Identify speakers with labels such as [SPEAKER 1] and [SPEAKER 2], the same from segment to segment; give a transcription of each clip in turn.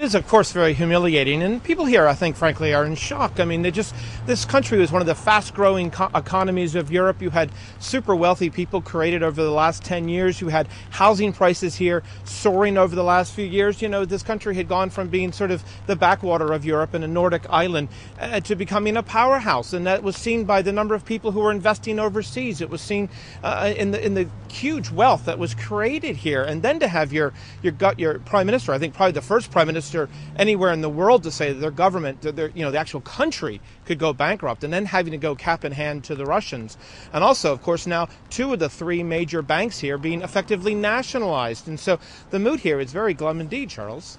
[SPEAKER 1] It is, of course, very humiliating, and people here, I think, frankly, are in shock. I mean, this country was one of the fast-growing economies of Europe. You had super wealthy people created over the last 10 years. You had housing prices here soaring over the last few years. You know, this country had gone from being sort of the backwater of Europe and a Nordic island to becoming a powerhouse, and that was seen by the number of people who were investing overseas. It was seen in the huge wealth that was created here, and then to have your prime minister, I think probably the first prime minister anywhere in the world to say that their government, the actual country could go bankrupt, and then having to go cap in hand to the Russians. And also, of course, now 2 of the 3 major banks here being effectively nationalized. And so the mood here is very glum indeed, Charles.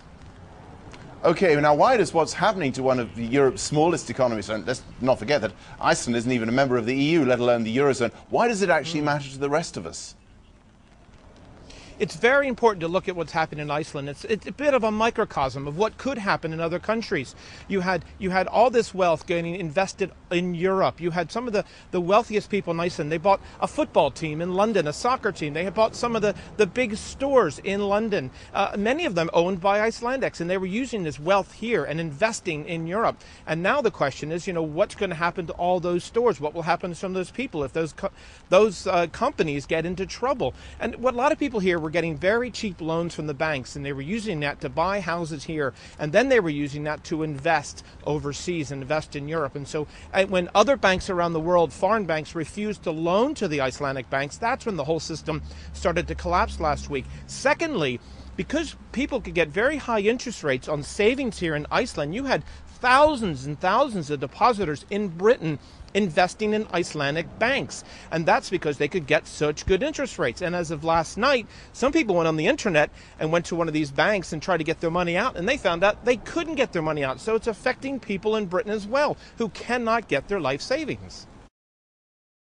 [SPEAKER 2] Okay, now why does what's happening to one of Europe's smallest economies, and let's not forget that Iceland isn't even a member of the EU, let alone the Eurozone, why does it actually matter to the rest of us?
[SPEAKER 1] It's very important to look at what's happening in Iceland. It's a bit of a microcosm of what could happen in other countries. You had all this wealth getting invested in Europe. You had some of the wealthiest people in Iceland. They bought a football team in London, a soccer team. They had bought some of the big stores in London, many of them owned by Icelandics, and they were using this wealth here and investing in Europe. And now the question is, what's going to happen to all those stores? What will happen to some of those people if those companies get into trouble? And what a lot of people here were getting very cheap loans from the banks, and they were using that to buy houses here, and then they were using that to invest overseas and invest in Europe. And so when other banks around the world, foreign banks, refused to loan to the Icelandic banks, that's when the whole system started to collapse last week. Secondly, because people could get very high interest rates on savings here in Iceland, you had thousands and thousands of depositors in Britain investing in Icelandic banks. And that's because they could get such good interest rates. And as of last night, some people went on the internet and went to one of these banks and tried to get their money out, and they found out they couldn't get their money out. So it's affecting people in Britain as well who cannot get their life savings.